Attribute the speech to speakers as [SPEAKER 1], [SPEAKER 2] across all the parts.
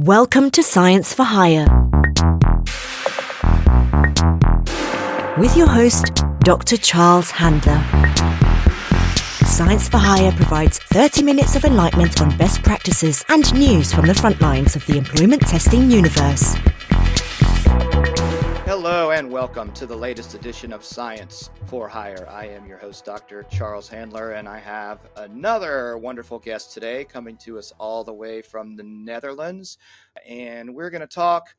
[SPEAKER 1] Welcome to Science for Hire with your host, Dr. Charles Handler. Science for Hire provides 30 minutes of enlightenment on best practices and news from the front lines of the employment testing universe.
[SPEAKER 2] Hello and welcome to the latest edition of Science for Hire. I am your host, Dr. Charles Handler, and I have another wonderful guest today coming to us all the way from the Netherlands. And we're going to talk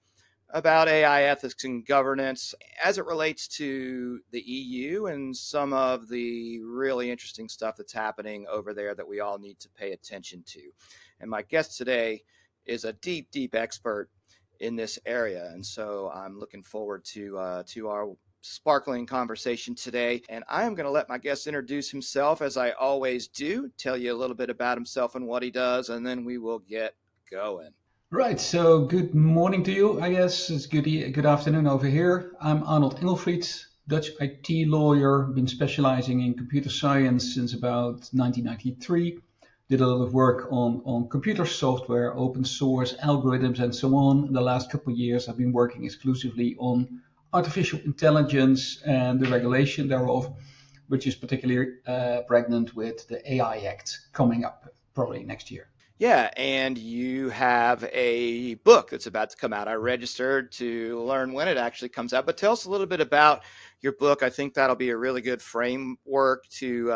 [SPEAKER 2] about AI ethics and governance as it relates to the EU and some of the really interesting stuff that's happening over there that we all need to pay attention to. And my guest today is a deep expert in this area. And so I'm looking forward to our sparkling conversation today. And I am going to let my guest introduce himself as I always do, tell you a little bit about himself and what he does, and then we will get going.
[SPEAKER 3] Right, so good morning to you, I guess. It's good afternoon over here. I'm Arnoud Engelfriet, Dutch IT lawyer, been specializing in computer science since about 1993. Did a lot of work on computer software, open source, algorithms, and so on. In the last couple of years, I've been working exclusively on artificial intelligence and the regulation thereof, which is particularly pregnant with the AI Act coming up probably next year.
[SPEAKER 2] Yeah, and you have a book that's about to come out. I registered to learn when it actually comes out, but tell us a little bit about your book. I think that'll be a really good framework to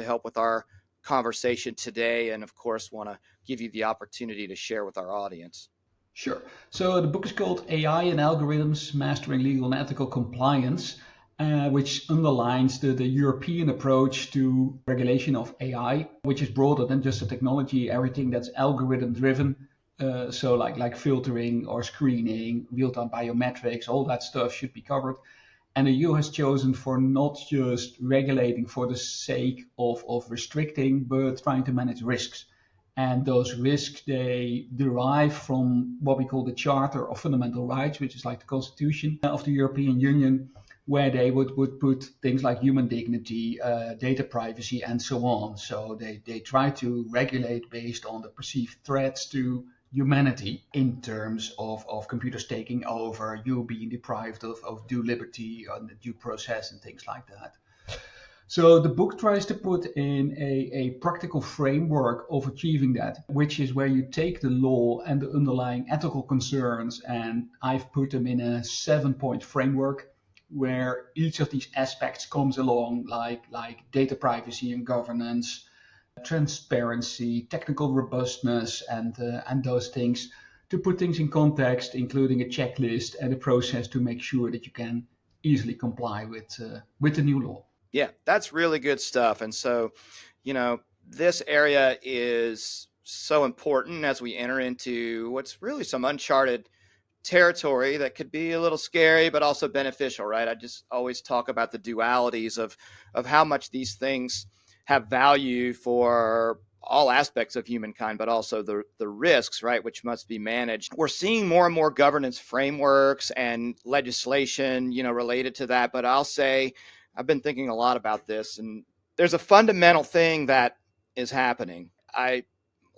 [SPEAKER 2] help with our conversation today, and of course want to give you the opportunity to share with our audience.
[SPEAKER 3] Sure. So the book is called AI and Algorithms, Mastering Legal and Ethical Compliance, which underlines the European approach to regulation of AI, which is broader than just the technology, everything that's algorithm driven. So like filtering or screening, real-time biometrics, all that stuff should be covered. And the EU has chosen for not just regulating for the sake of restricting, but trying to manage risks. And those risks, they derive from what we call the Charter of Fundamental Rights, which is like the Constitution of the European Union, where they would put things like human dignity, data privacy, and so on. So they try to regulate based on the perceived threats to humanity in terms of computers taking over, you being deprived of due liberty and the due process and things like that. So the book tries to put in a practical framework of achieving that, which is where you take the law and the underlying ethical concerns, and I've put them in a 7-point framework where each of these aspects comes along, like data privacy and governance, transparency, technical robustness, and those things, to put things in context, including a checklist and a process to make sure that you can easily comply with the new law.
[SPEAKER 2] Yeah, that's really good stuff. And so, this area is so important as we enter into what's really some uncharted territory that could be a little scary, but also beneficial, right? I just always talk about the dualities of how much these things have value for all aspects of humankind, but also the risks, right, which must be managed. We're seeing more and more governance frameworks and legislation, related to that. But I'll say I've been thinking a lot about this, and there's a fundamental thing that is happening. I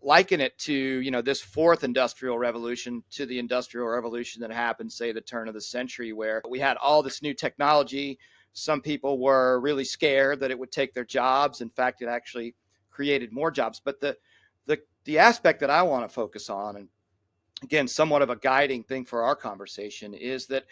[SPEAKER 2] liken it to, this fourth industrial revolution, to the industrial revolution that happened, say, the turn of the century, where we had all this new technology. Some people were really scared that it would take their jobs. In fact, it actually created more jobs. But the aspect that I want to focus on, and again, somewhat of a guiding thing for our conversation, is that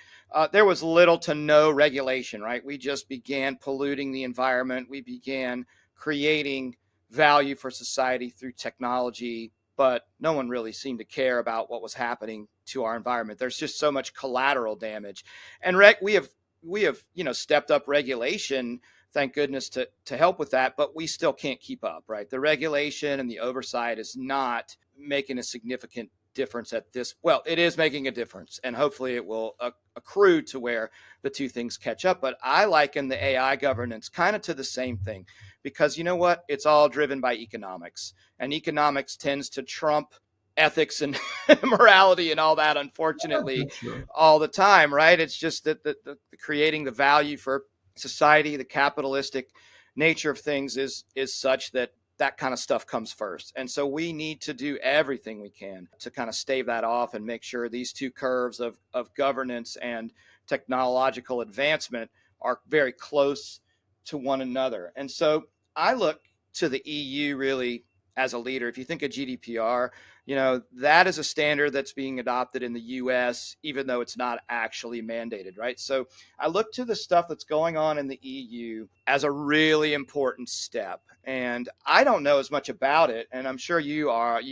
[SPEAKER 2] there was little to no regulation, right? We just began polluting the environment. We began creating value for society through technology, but no one really seemed to care about what was happening to our environment. There's just so much collateral damage. And we have stepped up regulation, thank goodness, to help with that, but we still can't keep up, right? The regulation and the oversight is not making a significant difference at this. Well, it is making a difference, and hopefully it will accrue to where the two things catch up. But I liken the AI governance kind of to the same thing, because you know what? It's all driven by economics, and economics tends to trump ethics and morality and all that, unfortunately, all the time, right? It's just that the creating the value for society, the capitalistic nature of things is such that that kind of stuff comes first. And so we need to do everything we can to kind of stave that off and make sure these two curves of governance and technological advancement are very close to one another. And so I look to the EU really as a leader. If you think of GDPR, that is a standard that's being adopted in the US, even though it's not actually mandated, right? So I look to the stuff that's going on in the EU as a really important step. And I don't know as much about it, and I'm sure you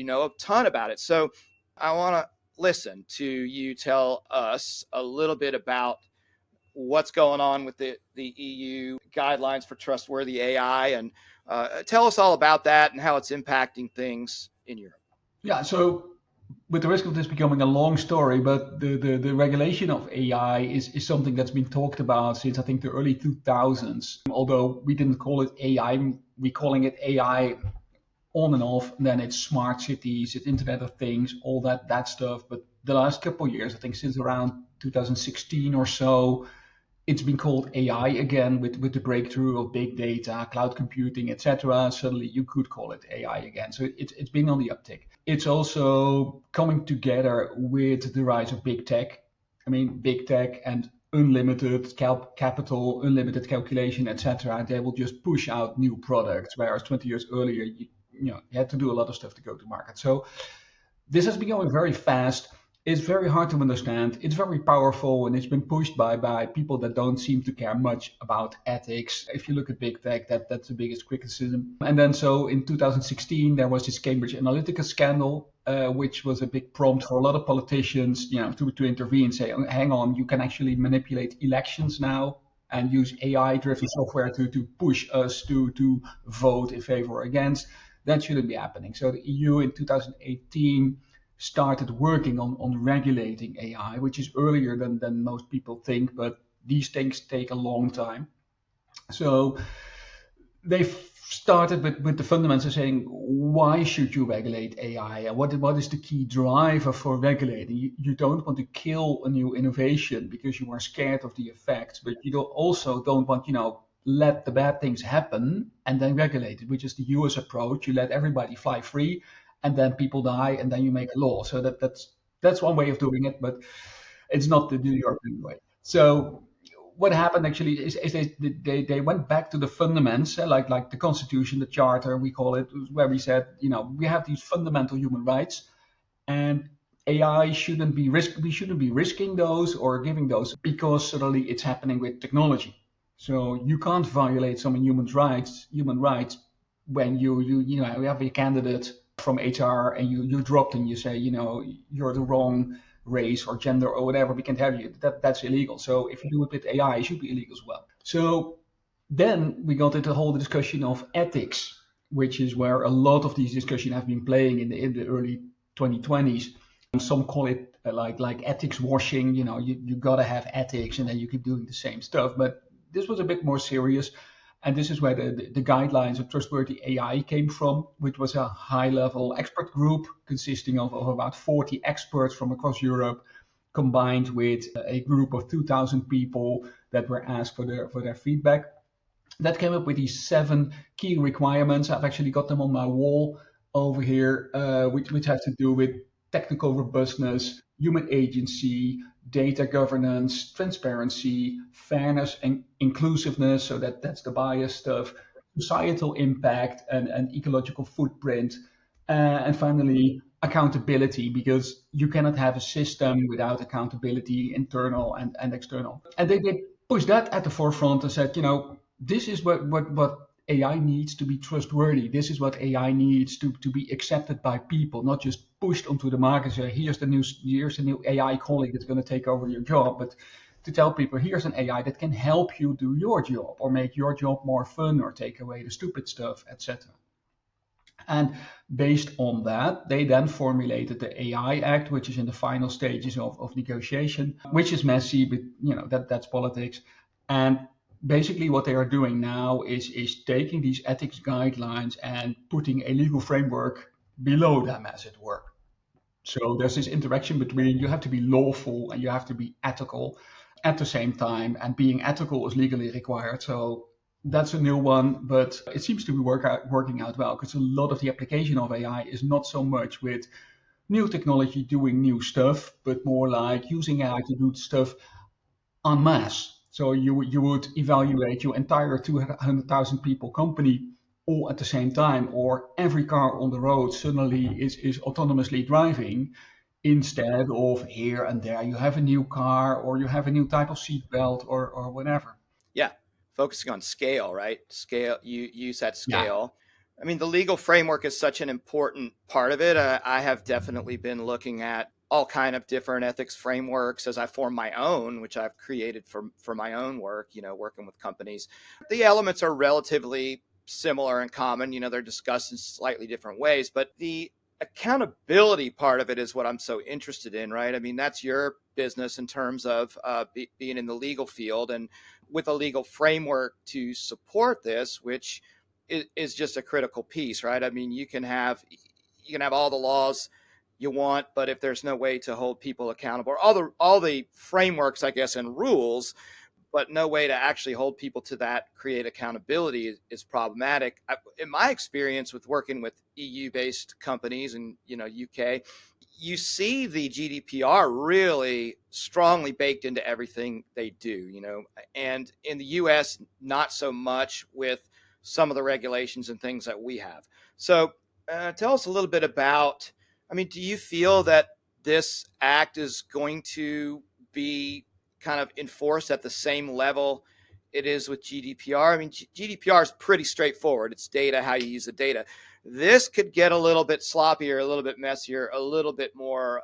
[SPEAKER 2] know a ton about it. So I want to listen to you tell us a little bit about what's going on with the EU guidelines for trustworthy AI, and tell us all about that and how it's impacting things in Europe.
[SPEAKER 3] Yeah, so with the risk of this becoming a long story, but the regulation of AI is something that's been talked about since I think the early 2000s. Although we didn't call it AI, we're calling it AI on and off. And then it's smart cities, it's Internet of Things, all that stuff. But the last couple of years, I think since around 2016 or so, it's been called AI again with the breakthrough of big data, cloud computing, etc. Suddenly you could call it AI again. So it's been on the uptick. It's also coming together with the rise of big tech. I mean, big tech and unlimited capital, unlimited calculation, etc. They will just push out new products, whereas 20 years earlier, you had to do a lot of stuff to go to market. So this has been going very fast. It's very hard to understand. It's very powerful, and it's been pushed by people that don't seem to care much about ethics. If you look at big tech, that's the biggest criticism. And then so in 2016, there was this Cambridge Analytica scandal, which was a big prompt for a lot of politicians, to intervene and say, hang on, you can actually manipulate elections now and use AI-driven software to push us to vote in favor or against. That shouldn't be happening. So the EU in 2018 started working on regulating AI, which is earlier than most people think, but these things take a long time. So they started with the fundamentals of saying, why should you regulate AI? And what is the key driver for regulating? You don't want to kill a new innovation because you are scared of the effects, but you also don't want, let the bad things happen and then regulate it, which is the US approach. You let everybody fly free, and then people die, and then you make a law. So that's one way of doing it, but it's not the European way. So what happened actually is they went back to the fundamentals, like the Constitution, the Charter, we call it, where we said, we have these fundamental human rights, and AI shouldn't be we shouldn't be risking those or giving those because suddenly it's happening with technology. So you can't violate some human rights when you have a candidate from HR and you dropped and you say, you're the wrong race or gender or whatever, we can't have you. That's illegal. So if you do it with AI, it should be illegal as well. So then we got into the whole discussion of ethics, which is where a lot of these discussions have been playing in the early 2020s. Some call it like ethics washing, you gotta have ethics and then you keep doing the same stuff. But this was a bit more serious. And this is where the guidelines of trustworthy AI came from, which was a high-level expert group consisting of about 40 experts from across Europe, combined with a group of 2,000 people that were asked for their feedback. That came up with these 7 key requirements. I've actually got them on my wall over here, which have to do with technical robustness, human agency, data governance, transparency, fairness and inclusiveness, so that's the bias stuff, societal impact and ecological footprint, and finally accountability, because you cannot have a system without accountability, internal and external. And they pushed that at the forefront and said, this is what AI needs to be trustworthy. This is what AI needs to be accepted by people, not just pushed onto the market. So here's the new AI colleague that's going to take over your job, but to tell people here's an AI that can help you do your job or make your job more fun or take away the stupid stuff, etc. And based on that, they then formulated the AI Act, which is in the final stages of negotiation, which is messy, but that's politics. And basically what they are doing now is taking these ethics guidelines and putting a legal framework below them, as it were. So there's this interaction between you have to be lawful and you have to be ethical at the same time, and being ethical is legally required. So That's a new one, but it seems to be working out well because a lot of the application of AI is not so much with new technology doing new stuff, but more like using AI to do stuff en masse. So you would evaluate your entire 200,000 people company all at the same time, or every car on the road suddenly is autonomously driving instead of here and there you have a new car or you have a new type of seat belt or whatever.
[SPEAKER 2] Yeah, focusing on scale, right? Scale, you use that
[SPEAKER 3] Yeah.
[SPEAKER 2] scale. I mean, the legal framework is such an important part of it. I have definitely been looking at all kind of different ethics frameworks as I form my own, which I've created for my own work, working with companies. The elements are relatively similar and common. They're discussed in slightly different ways, but the accountability part of it is what I'm so interested in, right? I mean, that's your business in terms of being in the legal field and with a legal framework to support this, which is just a critical piece, right? I mean, you can have all the laws you want, but if there's no way to hold people accountable, all the frameworks, I guess, and rules, but no way to actually hold people to that, create accountability is problematic. In my experience with working with EU-based companies and UK, you see the GDPR really strongly baked into everything they do, and in the US, not so much with some of the regulations and things that we have. So tell us a little bit about, I mean, do you feel that this act is going to be kind of enforced at the same level it is with GDPR? I mean, GDPR is pretty straightforward. It's data, how you use the data. This could get a little bit sloppier, a little bit messier, a little bit more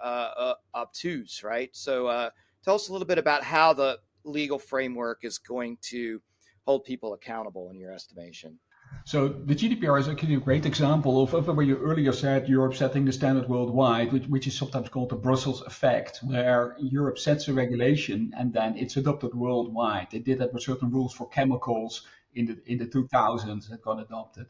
[SPEAKER 2] obtuse, right? So tell us a little bit about how the legal framework is going to hold people accountable in your estimation.
[SPEAKER 3] So the GDPR is actually a great example of where you earlier said Europe setting the standard worldwide, which is sometimes called the Brussels effect, where Europe sets a regulation and then it's adopted worldwide. They did that with certain rules for chemicals in the 2000s that got adopted.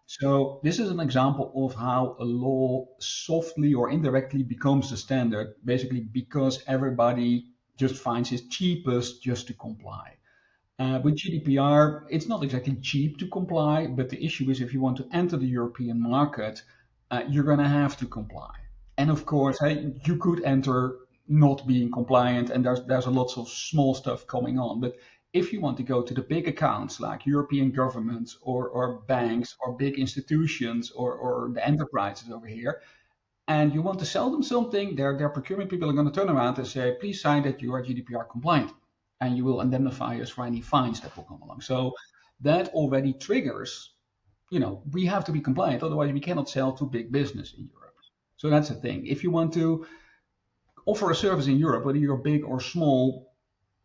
[SPEAKER 3] So this is an example of how a law softly or indirectly becomes the standard, basically because everybody just finds it cheapest just to comply. With GDPR, it's not exactly cheap to comply, but the issue is if you want to enter the European market, you're going to have to comply. And of course, hey, you could enter not being compliant, and there's a lots of small stuff coming on. But if you want to go to the big accounts like European governments or banks or big institutions or the enterprises over here, and you want to sell them something, their procurement people are going to turn around and say, please sign that you are GDPR compliant. And you will indemnify us for any fines that will come along. So that already triggers, we have to be compliant. Otherwise, we cannot sell to big business in Europe. So that's the thing. If you want to offer a service in Europe, whether you're big or small,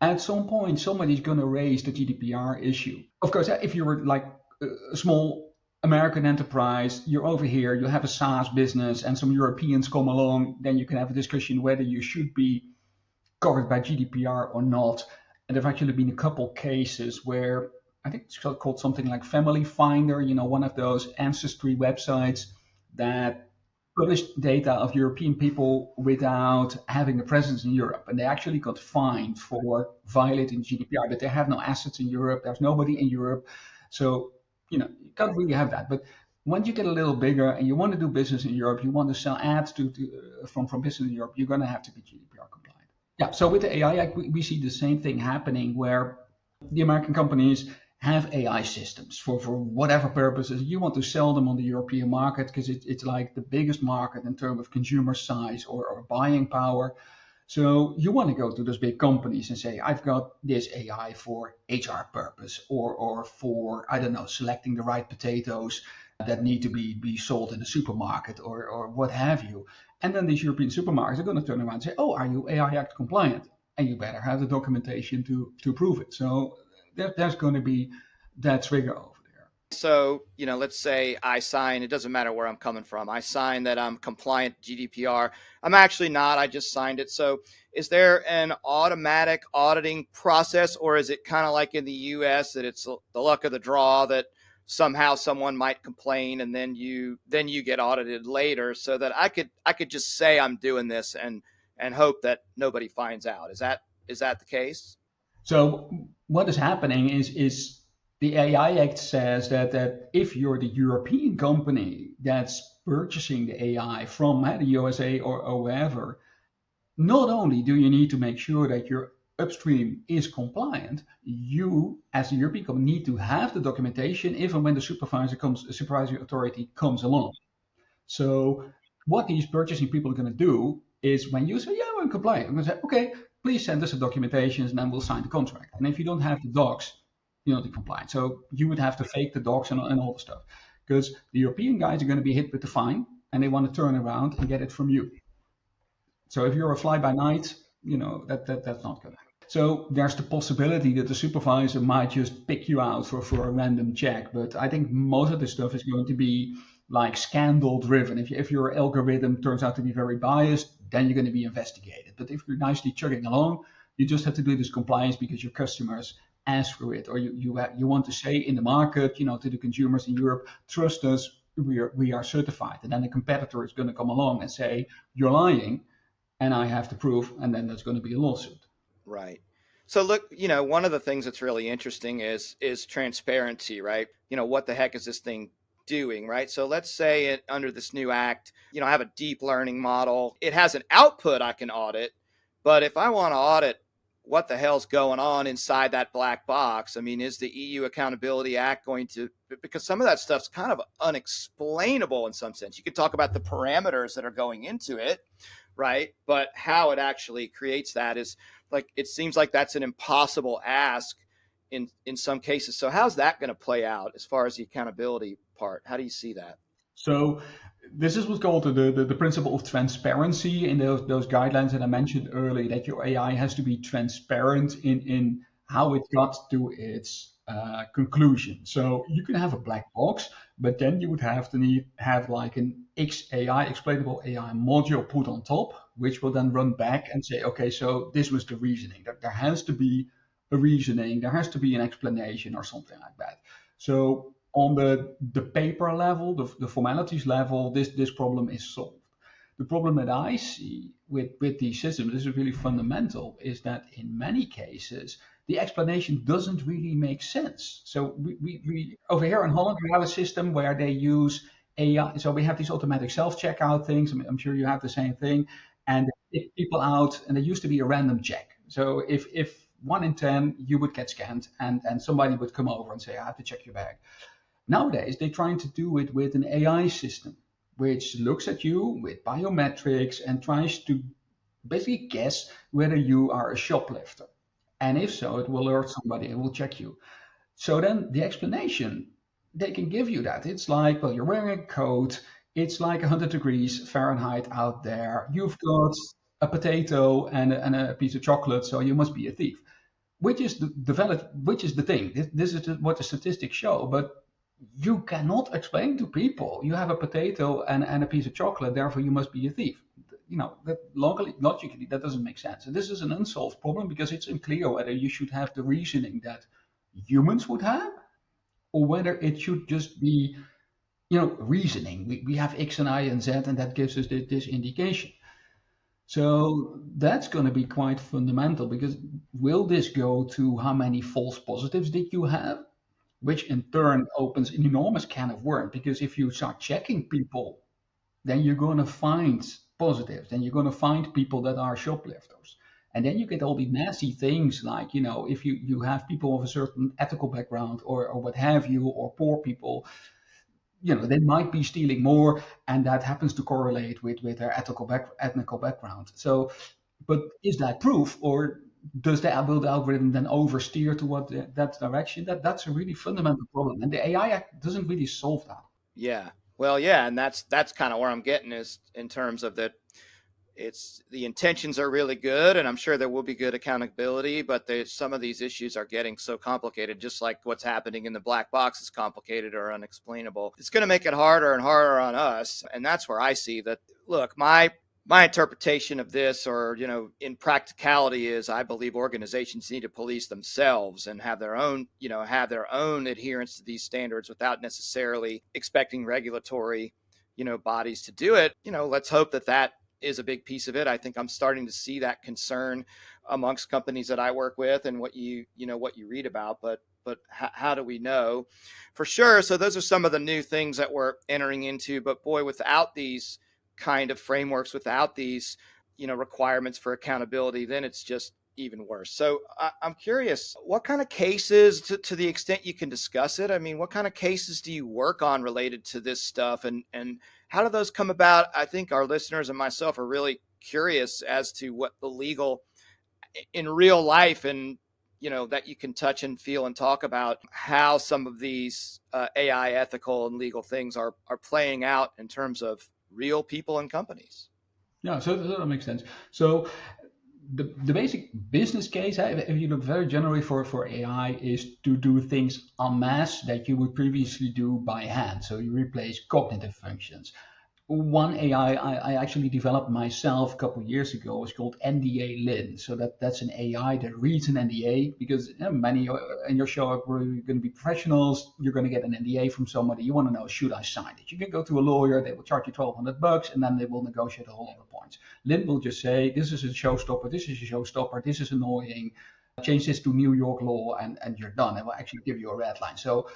[SPEAKER 3] at some point, somebody's going to raise the GDPR issue. Of course, if you were like a small American enterprise, you're over here, you have a SaaS business, and some Europeans come along, then you can have a discussion whether you should be covered by GDPR or not. And there've actually been a couple cases where I think it's called something like Family Finder, one of those ancestry websites that published data of European people without having a presence in Europe. And they actually got fined for violating GDPR, but they have no assets in Europe. There's nobody in Europe. So, you can't really have that. But once you get a little bigger and you want to do business in Europe, you want to sell ads from business in Europe, you're going to have to be GDPR compliant. Yeah, so with the AI, we see the same thing happening where the American companies have AI systems for whatever purposes. You want to sell them on the European market because it's like the biggest market in terms of consumer size or buying power. So you want to go to those big companies and say, I've got this AI for HR purpose or for, I don't know, selecting the right potatoes that need to be sold in the supermarket or what have you. And then these European supermarkets are going to turn around and say, oh, are you AI Act compliant? And you better have the documentation to prove it. So there's going to be that trigger over there.
[SPEAKER 2] So, let's say I sign, it doesn't matter where I'm coming from. I sign that I'm compliant GDPR. I'm actually not, I just signed it. So is there an automatic auditing process, or is it kind of like in the US that it's the luck of the draw that somehow someone might complain and then you get audited later, so that I could just say I'm doing this and hope that nobody finds out? Is that the case?
[SPEAKER 3] So what is happening is The AI Act says that if you're the European company that's purchasing the AI from the USA or wherever, not only do you need to make sure that your upstream is compliant, you as a European company need to have the documentation even when the supervisory authority comes along. So what these purchasing people are going to do is when you say, yeah, we're compliant, I'm going to say, okay, please send us the documentations and then we'll sign the contract. And if you don't have the docs, you're not compliant. So you would have to fake the docs and all the stuff because the European guys are going to be hit with the fine and they want to turn around and get it from you. So if you're a fly by night, that's not good. So there's the possibility that the supervisor might just pick you out for a random check. But I think most of this stuff is going to be like scandal driven. If your algorithm turns out to be very biased, then you're going to be investigated. But if you're nicely chugging along, you just have to do this compliance because your customers ask for it, or you want to say in the market, to the consumers in Europe, trust us, we are certified. And then the competitor is going to come along and say you're lying, and I have to prove, and then there's going to be a lawsuit.
[SPEAKER 2] Right. So look, one of the things that's really interesting is transparency, right? What the heck is this thing doing, right? So let's say under this new act, I have a deep learning model. It has an output I can audit, but if I want to audit what the hell's going on inside that black box, I mean, is the EU Accountability Act going to, because some of that stuff's kind of unexplainable in some sense. You could talk about the parameters that are going into it, right? But how it actually creates that is like, it seems like that's an impossible ask in some cases. So how's that going to play out as far as the accountability part? How do you see that?
[SPEAKER 3] So this is what's called the principle of transparency in those guidelines that I mentioned earlier, that your AI has to be transparent in how it got to its conclusion. So you can have a black box, but then you would have to have like an XAI, explainable AI module put on top, which will then run back and say, okay, so this was the reasoning. There has to be a reasoning, there has to be an explanation or something like that. So on the paper level, the formalities level, this problem is solved. The problem that I see with these systems, this is really fundamental, is that in many cases, the explanation doesn't really make sense. So we over here in Holland, we have a system where they use AI. So we have these automatic self-checkout things. I'm sure you have the same thing. And they pick people out, and there used to be a random check. So if 1 in 10, you would get scanned, and somebody would come over and say, I have to check your bag. Nowadays, they're trying to do it with an AI system, which looks at you with biometrics and tries to basically guess whether you are a shoplifter. And if so, it will alert somebody and will check you. So then the explanation, they can give you that. It's like, well, you're wearing a coat. It's like 100 degrees Fahrenheit out there. You've got a potato and a piece of chocolate, so you must be a thief. Which is the thing. This is what the statistics show, but you cannot explain to people you have a potato and a piece of chocolate, therefore you must be a thief. That logically that doesn't make sense. And this is an unsolved problem because it's unclear whether you should have the reasoning that humans would have, or whether it should just be, reasoning. We have X and Y and Z, and that gives us this indication. So that's going to be quite fundamental, because will this go to how many false positives did you have? Which in turn opens an enormous can of worms, because if you start checking people, then you're going to find positives, then you're going to find people that are shoplifters. And then you get all these nasty things like, if you have people of a certain ethical background or what have you, or poor people, they might be stealing more, and that happens to correlate with their ethnical background. So, but is that proof, or does the algorithm then oversteer to that direction? That's a really fundamental problem, and the AI Act doesn't really solve that.
[SPEAKER 2] Yeah, well, yeah, and that's kind of where I'm getting, is in terms of that. It's the intentions are really good, and I'm sure there will be good accountability, but some of these issues are getting so complicated, just like what's happening in the black box is complicated or unexplainable. It's going to make it harder and harder on us, and that's where I see that. Look, my interpretation of this, or in practicality, is I believe organizations need to police themselves and have their own adherence to these standards without necessarily expecting regulatory bodies to do it. Let's hope that is a big piece of it. I think I'm starting to see that concern amongst companies that I work with and what you read about. But but how do we know for sure? So those are some of the new things that we're entering into. But boy, without these kind of frameworks, without these, requirements for accountability, then it's just even worse. So I'm curious, what kind of cases, to the extent you can discuss it, I mean, what kind of cases do you work on related to this stuff, and how do those come about? I think our listeners and myself are really curious as to what the legal in real life, and that you can touch and feel and talk about how some of these AI ethical and legal things are playing out in terms of real people and companies.
[SPEAKER 3] Yeah, so that makes sense. So the basic business case, if you look very generally for AI, is to do things en masse that you would previously do by hand. So you replace cognitive functions. One AI I actually developed myself a couple of years ago was called NDA Lin. So that's an AI that reads an NDA, because many in your show are going to be professionals. You're going to get an NDA from somebody. You want to know, should I sign it? You can go to a lawyer. They will charge you $1,200, and then they will negotiate a whole lot of points. Lin will just say, this is a showstopper. This is a showstopper. This is annoying. Change this to New York law, and you're done. It will actually give you a red line. So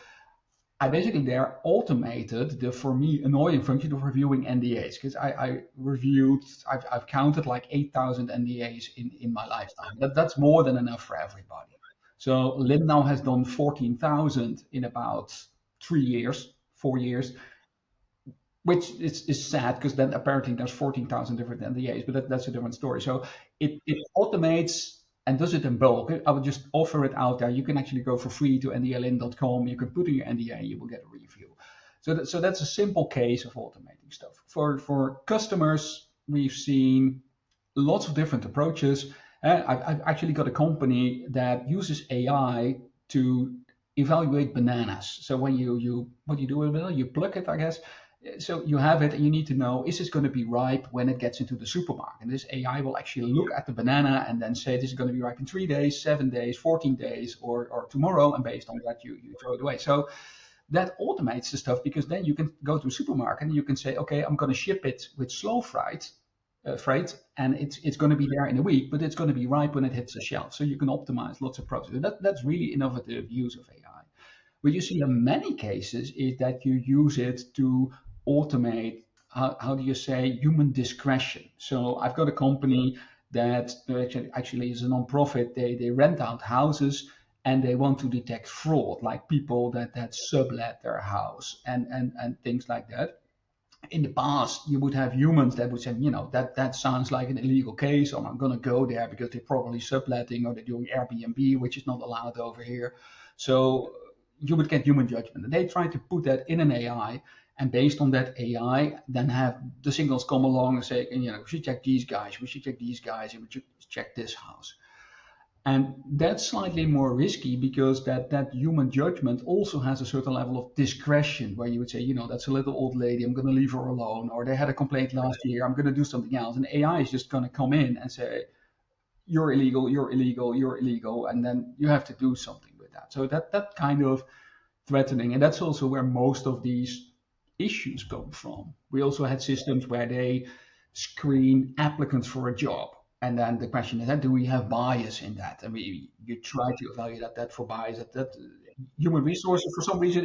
[SPEAKER 3] I basically there automated the, for me, annoying function of reviewing NDAs, because I've counted like 8,000 NDAs in my lifetime. That's more than enough for everybody. So Lynn now has done 14,000 in about 4 years, which is sad, because then apparently there's 14,000 different NDAs, but that's a different story. So it automates and does it in bulk. I would just offer it out there. You can actually go for free to ndlin.com. You can put in your NDA, you will get a review. So that's a simple case of automating stuff. For customers, we've seen lots of different approaches. I've actually got a company that uses AI to evaluate bananas. So when what you do with it, you pluck it, I guess. So you have it, and you need to know, is this going to be ripe when it gets into the supermarket? And this AI will actually look at the banana and then say, this is going to be ripe in 3 days, 7 days, 14 days, or tomorrow. And based on that, you throw it away. So that automates the stuff, because then you can go to a supermarket and you can say, okay, I'm going to ship it with slow freight, and it's going to be there in a week, but it's going to be ripe when it hits the shelf. So you can optimize lots of processes. That's really innovative use of AI. What you see in many cases is that you use it to automate, how do you say, human discretion. So I've got a company that actually is a non-profit. They rent out houses, and they want to detect fraud, like people that sublet their house and things like that. In the past, you would have humans that would say, that sounds like an illegal case, or I'm going to go there because they're probably subletting, or they're doing Airbnb, which is not allowed over here. So you would get human judgment. And they try to put that in an AI, and based on that AI, then have the signals come along and say, we should check these guys, we should check these guys, and we should check this house. And that's slightly more risky, because that human judgment also has a certain level of discretion, where you would say, that's a little old lady, I'm going to leave her alone, or they had a complaint last year, I'm going to do something else. And AI is just going to come in and say, you're illegal, you're illegal, you're illegal, and then you have to do something with that. So that kind of threatening, and that's also where most of these issues come from. We also had systems where they screen applicants for a job. And then the question is, do we have bias in that? And you try to evaluate that for bias. That human resources, for some reason,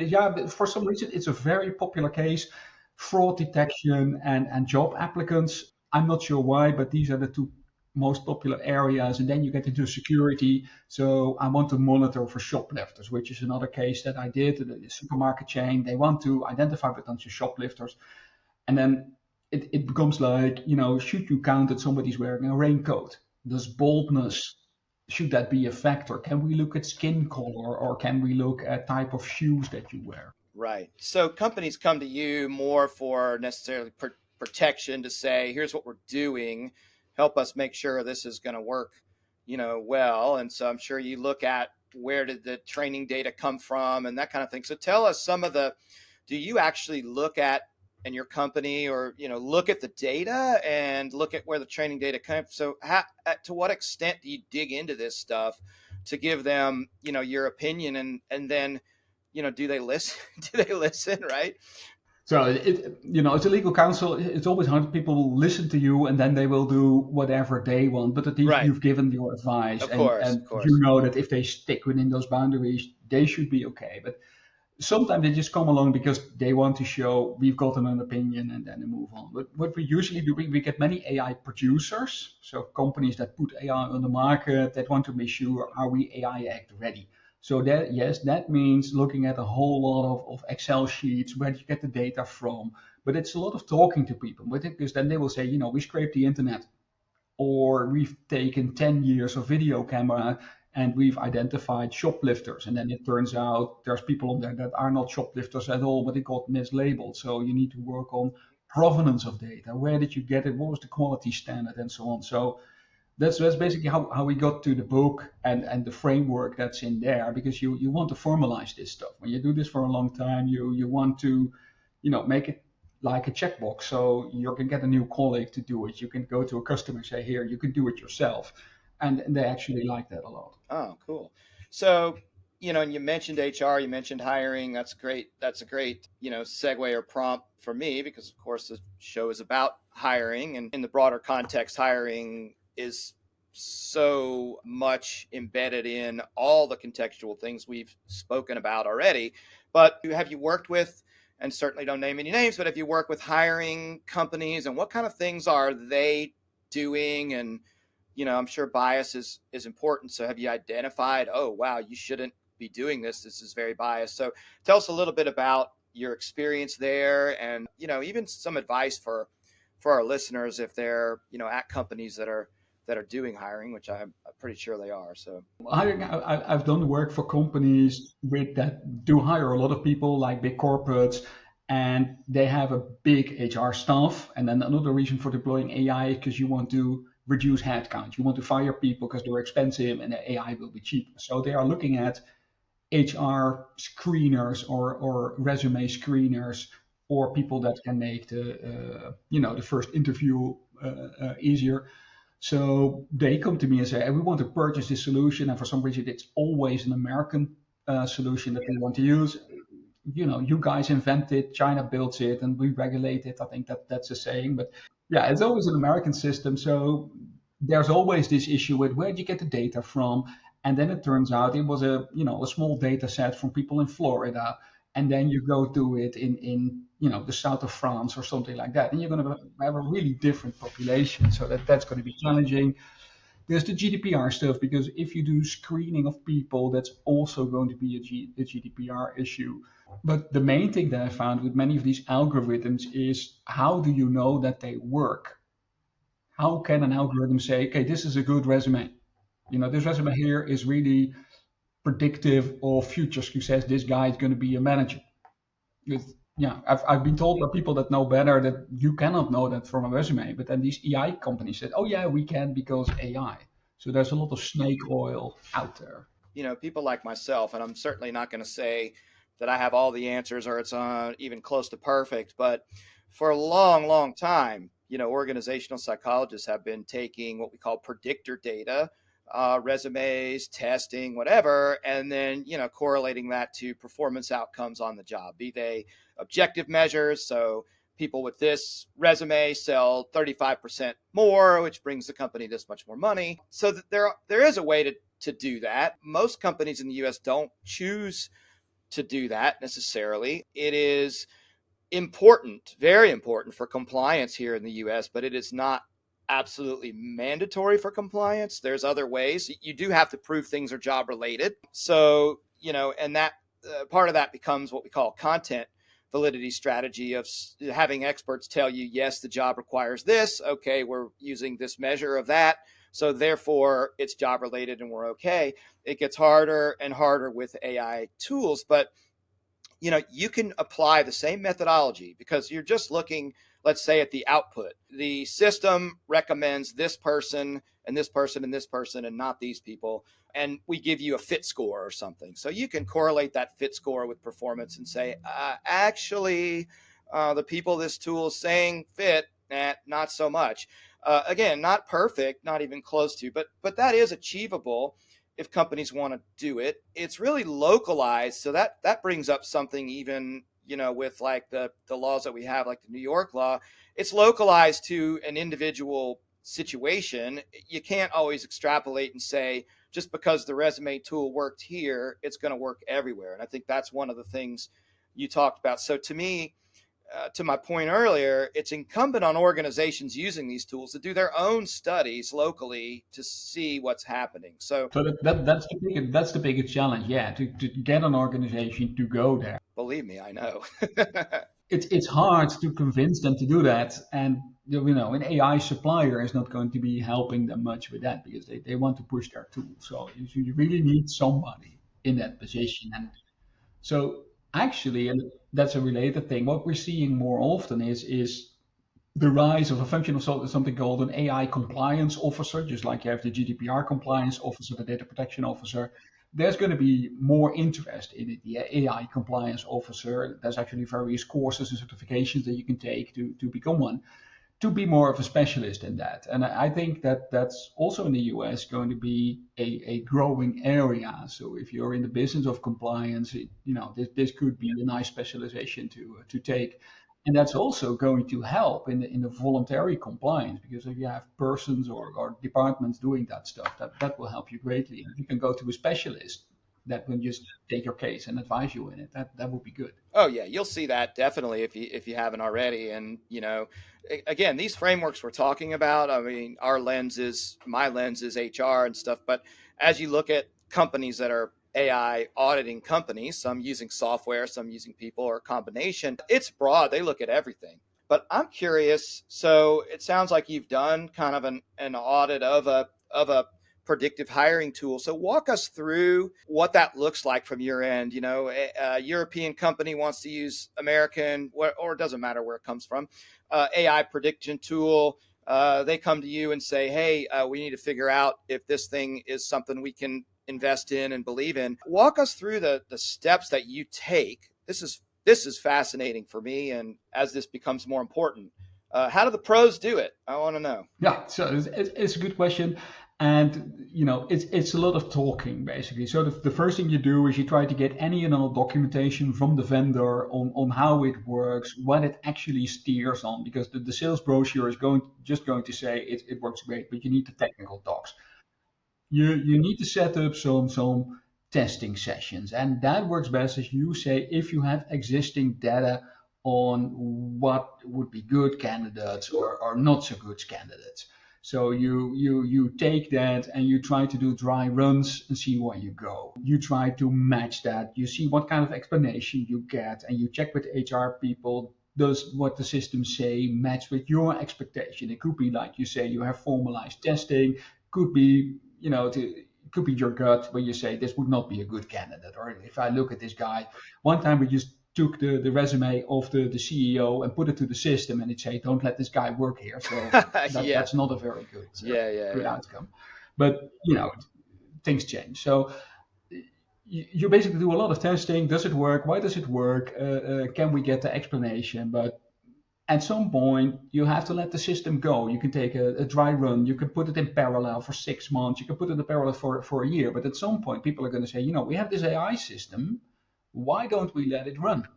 [SPEAKER 3] it's a very popular case. Fraud detection and job applicants. I'm not sure why, but these are the two most popular areas. And then you get into security. So I want to monitor for shoplifters, which is another case that I did. The supermarket chain, they want to identify potential shoplifters. And then it becomes like, should you count that somebody's wearing a raincoat? Does baldness, should that be a factor? Can we look at skin color, or can we look at type of shoes that you wear?
[SPEAKER 2] Right. So companies come to you more for necessarily protection, to say, here's what we're doing, help us make sure this is going to work, well. And so I'm sure you look at, where did the training data come from, and that kind of thing. So tell us do you actually look at, in your company, or look at the data and look at where the training data came from? So to what extent do you dig into this stuff to give them your opinion, and then do they listen? Do they listen, right?
[SPEAKER 3] So as a legal counsel, it's always hard. People will listen to you, and then they will do whatever they want, but at least you've given your advice,
[SPEAKER 2] of course.
[SPEAKER 3] You know that if they stick within those boundaries, they should be okay. But sometimes they just come along because they want to show we've gotten an opinion and then they move on. But what we usually do, we get many AI producers, so companies that put AI on the market that want to make sure are we AI Act ready. So that, yes, that means looking at a whole lot of Excel sheets, where do you get the data from? But it's a lot of talking to people with it, because then they will say, we scraped the internet, or we've taken 10 years of video camera and we've identified shoplifters. And then it turns out there's people on there that are not shoplifters at all, but it got mislabeled. So you need to work on provenance of data. Where did you get it? What was the quality standard and so on? So that's basically how we got to the book and the framework that's in there, because you want to formalize this stuff. When you do this for a long time, you want to, make it like a checkbox. So you can get a new colleague to do it. You can go to a customer and say, here, you can do it yourself. And they actually like that a lot.
[SPEAKER 2] Oh, cool. So, and you mentioned HR, you mentioned hiring. That's great. That's a great, segue or prompt for me, because of course the show is about hiring, and in the broader context, hiring is so much embedded in all the contextual things we've spoken about already. But have you worked with, and certainly don't name any names, but have you worked with hiring companies, and what kind of things are they doing? And I'm sure bias is important. So have you identified, oh, wow, you shouldn't be doing this. This is very biased. So tell us a little bit about your experience there, and, even some advice for our listeners if they're, at companies that are doing hiring, which I'm pretty sure they are. So
[SPEAKER 3] hiring, I've done work for companies that do hire a lot of people, like big corporates, and they have a big HR staff. And then another reason for deploying AI is because you want to reduce headcount. You want to fire people because they're expensive and the AI will be cheaper. So they are looking at HR screeners or resume screeners, or people that can make the first interview easier. So they come to me and say, hey, we want to purchase this solution, and for some reason it's always an American solution that we want to use. You guys invented, China built it, and we regulate it. I think that's a saying, but yeah, it's always an American system. So there's always this issue with where do you get the data from? And then it turns out it was a small data set from people in Florida, and then you go to it in the south of France or something like that, and you're going to have a really different population. So that's going to be challenging. There's the GDPR stuff, because if you do screening of people, that's also going to be a GDPR issue. But the main thing that I found with many of these algorithms is, how do you know that they work? How can an algorithm say, okay, this is a good resume? This resume here is really predictive of future success. This guy is going to be a manager. I've been told by people that know better that you cannot know that from a resume. But then these AI companies said, oh yeah, we can, because AI. So there's a lot of snake oil out there.
[SPEAKER 2] People like myself, and I'm certainly not going to say that I have all the answers or it's even close to perfect, but for a long, long time, organizational psychologists have been taking what we call predictor data, resumes, testing, whatever, and then, correlating that to performance outcomes on the job, be they objective measures. So people with this resume sell 35% more, which brings the company this much more money. So there is a way to do that. Most companies in the US don't choose to do that necessarily. It is important, very important for compliance here in the US, but it is not absolutely mandatory for compliance. There's other ways. You do have to prove things are job related. So, and that part of that becomes what we call content validity strategy, of having experts tell you, yes, the job requires this. Okay, we're using this measure of that, so therefore it's job related and we're okay. It gets harder and harder with AI tools, but you can apply the same methodology, because you're just looking, let's say, at the output. The system recommends this person and this person and this person and not these people, and we give you a fit score or something. So you can correlate that fit score with performance and say, actually, the people this tool is saying fit, not so much. Again, not perfect, not even close to, but that is achievable if companies want to do it. It's really localized. So that brings up something, even, with like the laws that we have, like the New York law. It's localized to an individual situation. You can't always extrapolate and say just because the resume tool worked here, it's going to work everywhere. And I think that's one of the things you talked about. So to me, to my point earlier, it's incumbent on organizations using these tools to do their own studies locally to see what's happening. So
[SPEAKER 3] that's the biggest challenge, yeah, to get an organization to go there.
[SPEAKER 2] believe me, I know.
[SPEAKER 3] It's hard to convince them to do that, and an AI supplier is not going to be helping them much with that because they want to push their tool. So you really need somebody in that position, and so actually, and that's a related thing. What we're seeing more often is the rise of a function of something called an AI compliance officer, just like you have the GDPR compliance officer, the data protection officer. There's going to be more interest in it, the AI compliance officer. There's actually various courses and certifications that you can take to become one, to be more of a specialist in that. And I think that that's also in the US going to be a growing area. So if you're in the business of compliance, this could be a nice specialization to take. And that's also going to help in the voluntary compliance, because if you have persons or departments doing that stuff, that will help you greatly. And if you can go to a specialist that can just take your case and advise you in it, that would be good.
[SPEAKER 2] Oh yeah, you'll see that definitely if you haven't already. And again, these frameworks we're talking about, I mean, my lens is HR and stuff, but as you look at companies that are AI auditing companies, some using software, some using people, or a combination, it's broad. They look at everything. But I'm curious, so it sounds like you've done kind of an audit of a predictive hiring tool. So walk us through what that looks like from your end. A European company wants to use American, or it doesn't matter where it comes from, AI prediction tool. They come to you and say, hey, we need to figure out if this thing is something we can invest in and believe in. Walk us through the steps that you take. This is fascinating for me, and as this becomes more important, how do the pros do it? I want to know.
[SPEAKER 3] Yeah, so it's a good question. And it's a lot of talking, basically. So the first thing you do is you try to get any and all documentation from the vendor on how it works, what it actually steers on, because the sales brochure is just going to say it works great, but you need the technical docs. You need to set up some testing sessions, and that works best, as you say, if you have existing data on what would be good candidates or not so good candidates. So you take that and you try to do dry runs and see where you go. You try to match that. You see what kind of explanation you get, and you check with HR people. Does what the systems say match with your expectation? It could be, like you say, you have formalized testing. Could be, could be your gut where you say this would not be a good candidate. Or if I look at this guy, one time we just took the resume of the CEO and put it to the system, and it said, don't let this guy work here. So that's not a very good, good outcome. But, things change. So you basically do a lot of testing. Does it work? Why does it work? Can we get the explanation? But at some point, you have to let the system go. You can take a dry run. You can put it in parallel for 6 months. You can put it in parallel for a year. But at some point, people are going to say, we have this AI system. Why don't we let it run?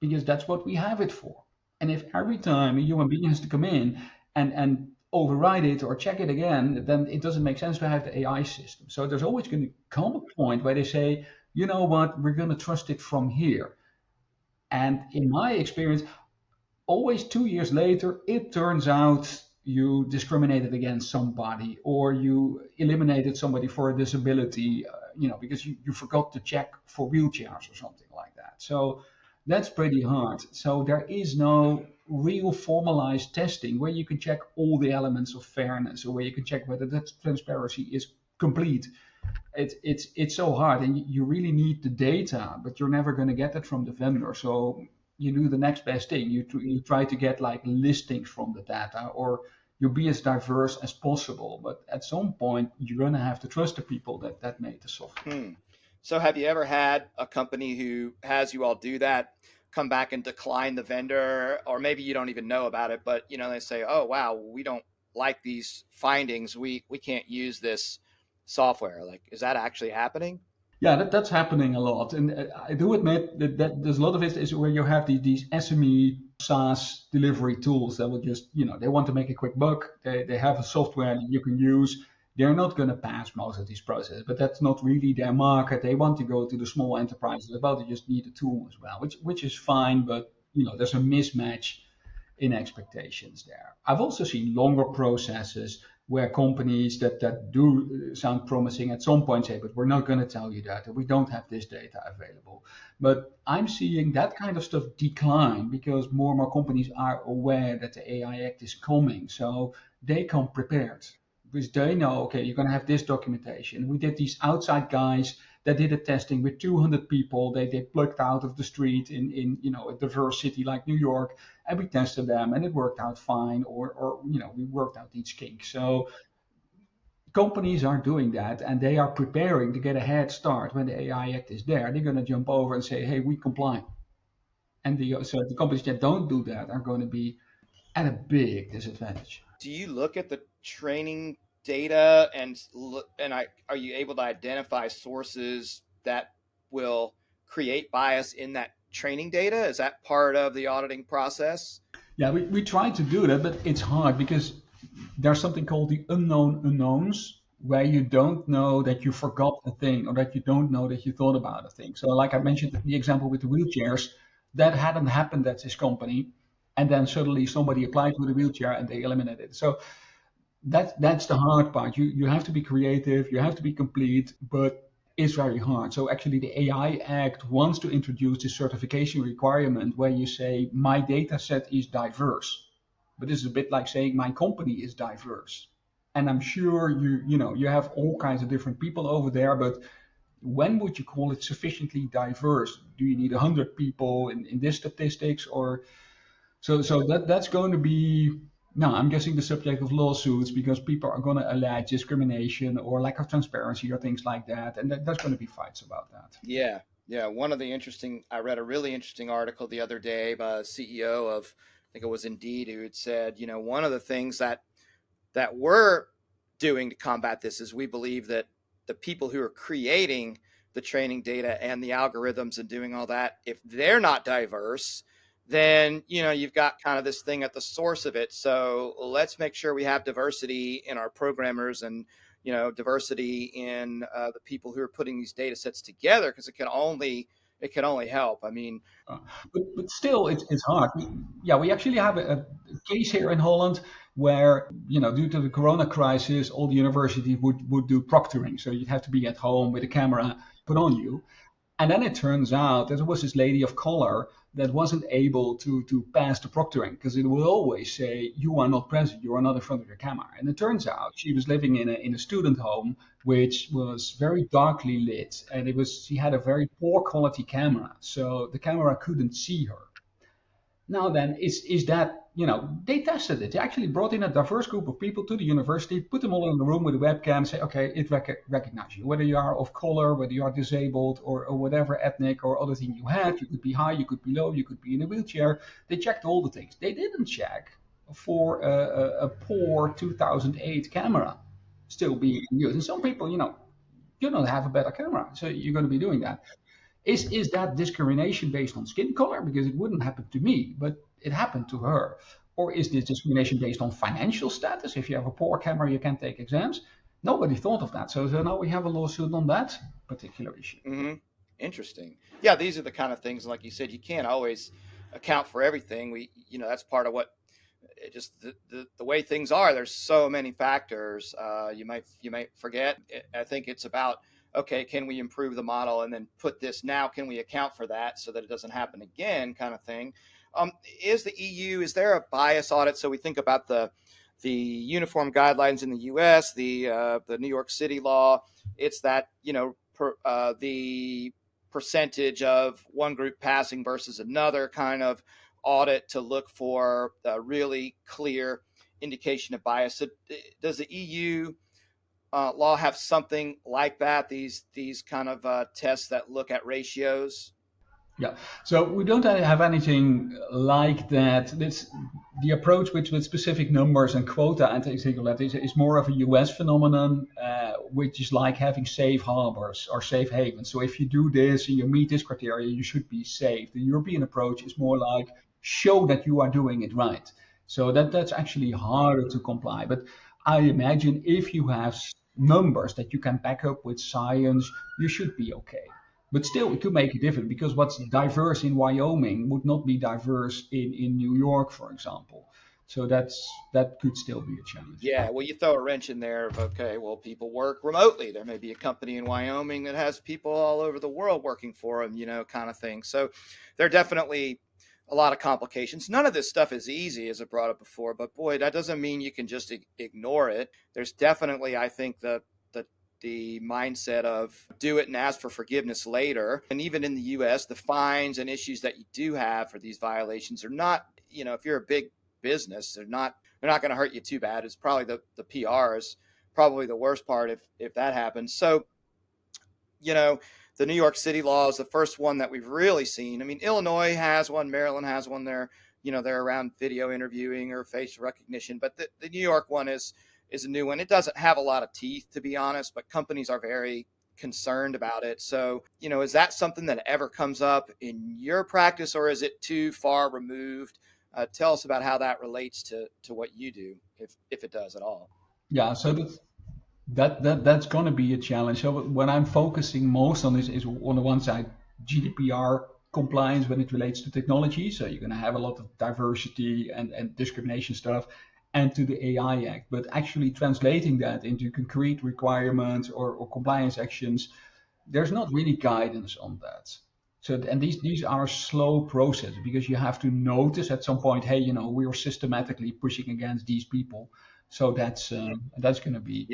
[SPEAKER 3] Because that's what we have it for. And if every time a human being has to come in and override it or check it again, then it doesn't make sense to have the AI system. So there's always going to come a point where they say, you know what, we're going to trust it from here. And in my experience, always 2 years later, it turns out you discriminated against somebody, or you eliminated somebody for a disability, because you forgot to check for wheelchairs or something like that. So that's pretty hard. So there is no real formalized testing where you can check all the elements of fairness, or where you can check whether that transparency is complete. It's so hard, and you really need the data, but you're never going to get it from the vendor. So you do the next best thing. You try to get like listings from the data, or you be as diverse as possible. But at some point, you're going to have to trust the people that made the software.
[SPEAKER 2] So have you ever had a company who has you all do that, come back and decline the vendor, or maybe you don't even know about it, but they say, oh, wow, we don't like these findings. We can't use this software. Like, is that actually happening?
[SPEAKER 3] Yeah, that's happening a lot. And I do admit that there's a lot of it is where you have these SME SaaS delivery tools that will just, they want to make a quick buck. They have a software that you can use, they're not going to pass most of these processes. But that's not really their market. They want to go to the small enterprises as well. They just need a tool as well, which is fine. But there's a mismatch in expectations there. I've also seen longer processes where companies that do sound promising at some point say, but we're not going to tell you that, and we don't have this data available. But I'm seeing that kind of stuff decline because more and more companies are aware that the AI Act is coming. So they come prepared because they know, okay, you're going to have this documentation. We did these outside guys that did a testing with 200 people. They plucked out of the street in a diverse city like New York, and we tested them, and it worked out fine. Or we worked out each kink. So companies are doing that, and they are preparing to get a head start when the AI Act is there. They're going to jump over and say, hey, we comply. And so the companies that don't do that are going to be at a big disadvantage.
[SPEAKER 2] Do you look at the training data are you able to identify sources that will create bias in that training data? Is that part of the auditing process?
[SPEAKER 3] Yeah, we try to do that, but it's hard because there's something called the unknown unknowns, where you don't know that you forgot a thing or that you don't know that you thought about a thing. So like I mentioned the example with the wheelchairs, that hadn't happened at this company. And then suddenly somebody applied for the wheelchair and they eliminated it. So that's the hard part. You have to be creative, you have to be complete, but it's very hard. So actually the AI Act wants to introduce this certification requirement where you say my data set is diverse. But this is a bit like saying my company is diverse. And I'm sure you have all kinds of different people over there, but when would you call it sufficiently diverse? Do you need 100 people in this statistics? Or so that's going to be, no, I'm guessing the subject of lawsuits because people are going to allege discrimination or lack of transparency or things like that. And there's going to be fights about that.
[SPEAKER 2] Yeah. I read a really interesting article the other day by a CEO of, I think it was Indeed, who had said, one of the things that we're doing to combat this is we believe that the people who are creating the training data and the algorithms and doing all that, if they're not diverse, then you've got kind of this thing at the source of it. So let's make sure we have diversity in our programmers and diversity in the people who are putting these data sets together, because it can only help. I mean,
[SPEAKER 3] but still, it's hard. We actually have a case here in Holland where due to the Corona crisis, all the universities would do proctoring. So you'd have to be at home with a camera put on you. And then it turns out that there was this lady of color that wasn't able to pass the proctoring because it will always say you are not present, you are not in front of your camera. And it turns out she was living in a student home which was very darkly lit, and she had a very poor quality camera, so the camera couldn't see her. Now then, is that, they tested it. They actually brought in a diverse group of people to the university, put them all in the room with a webcam, say, okay, it recognizes you, whether you are of color, whether you are disabled, or whatever ethnic or other thing you have. You could be high, you could be low, you could be in a wheelchair. They checked all the things. They didn't check for a poor 2008 camera still being used. And some people, you don't have a better camera, so you're going to be doing that. Is that discrimination based on skin color? Because it wouldn't happen to me, but it happened to her. Or is this discrimination based on financial status? If you have a poor camera, you can't take exams. Nobody thought of that. So now we have a lawsuit on that particular issue.
[SPEAKER 2] Mm-hmm. Interesting. Yeah, these are the kind of things, like you said, you can't always account for everything. That's part of what, just the way things are. There's so many factors. You might forget. I think it's about, okay, can we improve the model and then put this now? Can we account for that so that it doesn't happen again, kind of thing? Is the EU, is there a bias audit? So we think about the uniform guidelines in the U.S., the New York City law. It's that the percentage of one group passing versus another kind of audit to look for a really clear indication of bias. So does the EU law have something like that? These kind of tests that look at ratios?
[SPEAKER 3] Yeah, so we don't have anything like that. The approach with specific numbers and quota and things like that is more of a US phenomenon, which is like having safe harbors or safe havens. So if you do this and you meet this criteria, you should be safe. The European approach is more like show that you are doing it right. So that's actually harder to comply. But I imagine if you have numbers that you can back up with science, you should be okay. But still, it could make a difference, because what's diverse in Wyoming would not be diverse in New York, for example. So that could still be a challenge.
[SPEAKER 2] Yeah, well, you throw a wrench in there of, okay, well, people work remotely. There may be a company in Wyoming that has people all over the world working for them, kind of thing. So there are definitely a lot of complications. None of this stuff is easy, as I brought up before, but boy, that doesn't mean you can just ignore it. There's definitely, I think, the mindset of do it and ask for forgiveness later. And even in the US, the fines and issues that you do have for these violations are not, if you're a big business, they're not going to hurt you too bad. It's probably the PR is probably the worst part if that happens. So, the New York City law is the first one that we've really seen. I mean, Illinois has one, Maryland has one. They're around video interviewing or facial recognition, but the New York one is a new one. It doesn't have a lot of teeth, to be honest, but companies are very concerned about it. So, is that something that ever comes up in your practice, or is it too far removed? Tell us about how that relates to what you do, if it does at all.
[SPEAKER 3] Yeah, so that's going to be a challenge. So when I'm focusing most on this is on the one side, GDPR compliance when it relates to technology. So you're going to have a lot of diversity and discrimination stuff, and to the AI Act. But actually translating that into concrete requirements or compliance actions, there's not really guidance on that. So, and these are slow processes, because you have to notice at some point, hey, we are systematically pushing against these people. So that's going to be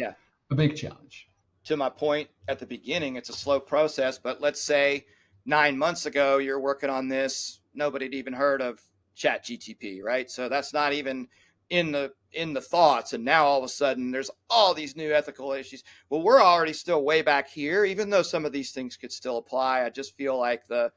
[SPEAKER 3] a big challenge.
[SPEAKER 2] To my point at the beginning, it's a slow process, but let's say 9 months ago, you're working on this, nobody had even heard of ChatGTP, right? So that's not even in the thoughts, and now all of a sudden there's all these new ethical issues. Well, we're already still way back here, even though some of these things could still apply. I just feel like the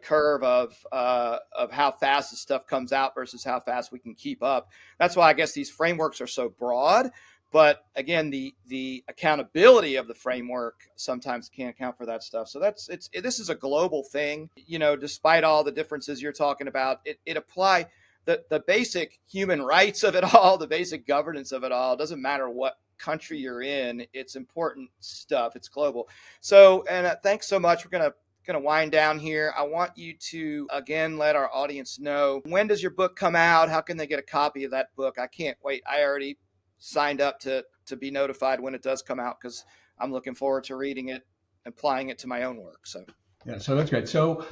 [SPEAKER 2] curve of how fast this stuff comes out versus how fast we can keep up. That's why I guess these frameworks are so broad. But again, the accountability of the framework sometimes can't account for that stuff. So this is a global thing. Despite all the differences you're talking about, it apply the basic human rights of it all, the basic governance of it all. It doesn't matter what country you're in. It's important stuff. It's global. So, and thanks so much. We're gonna wind down here. I want you to again let our audience know, when does your book come out? How can they get a copy of that book? I can't wait. I already signed up to be notified when it does come out, because I'm looking forward to reading it, applying it to my own work. So
[SPEAKER 3] that's great. So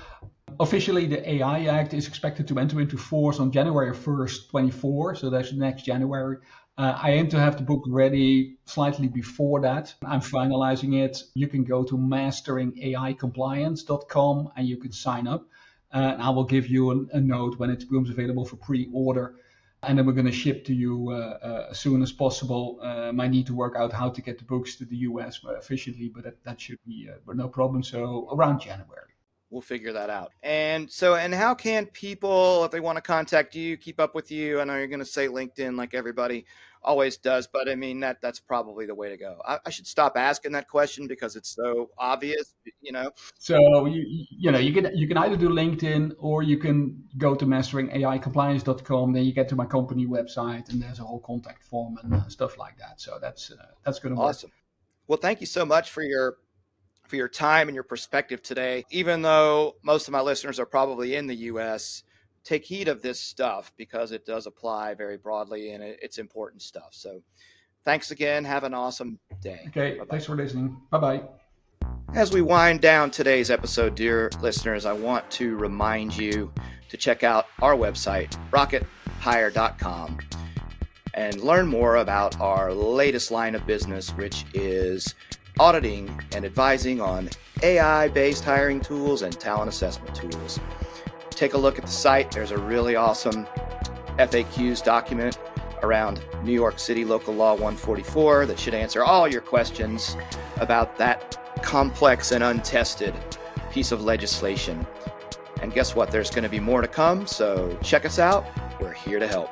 [SPEAKER 3] officially the AI Act is expected to enter into force on January 1st, 24. So that's next January. I aim to have the book ready slightly before that. I'm finalizing it. You can go to masteringAIcompliance.com and you can sign up. And I will give you a note when it becomes available for pre-order. And then we're going to ship to you as soon as possible. I need to work out how to get the books to the US efficiently, but that should be no problem. So around January.
[SPEAKER 2] We'll figure that out. And how can people, if they want to contact you, keep up with you? I know you're going to say LinkedIn like everybody always does, but I mean, that's probably the way to go. I should stop asking that question because it's so obvious,
[SPEAKER 3] So you can either do LinkedIn, or you can go to masteringAIcompliance.com. Then you get to my company website, and there's a whole contact form and stuff like that. So that's going to work.
[SPEAKER 2] Awesome. Well, thank you so much for your time and your perspective today. Even though most of my listeners are probably in the US, take heed of this stuff because it does apply very broadly and it's important stuff. So thanks again. Have an awesome day.
[SPEAKER 3] Okay. Bye-bye. Thanks for listening. Bye-bye.
[SPEAKER 2] As we wind down today's episode, dear listeners, I want to remind you to check out our website, rockethire.com, and learn more about our latest line of business, which is auditing and advising on AI-based hiring tools and talent assessment tools. Take a look at the site. There's a really awesome FAQs document around New York City Local Law 144 that should answer all your questions about that complex and untested piece of legislation. And guess what? There's going to be more to come, so check us out. We're here to help.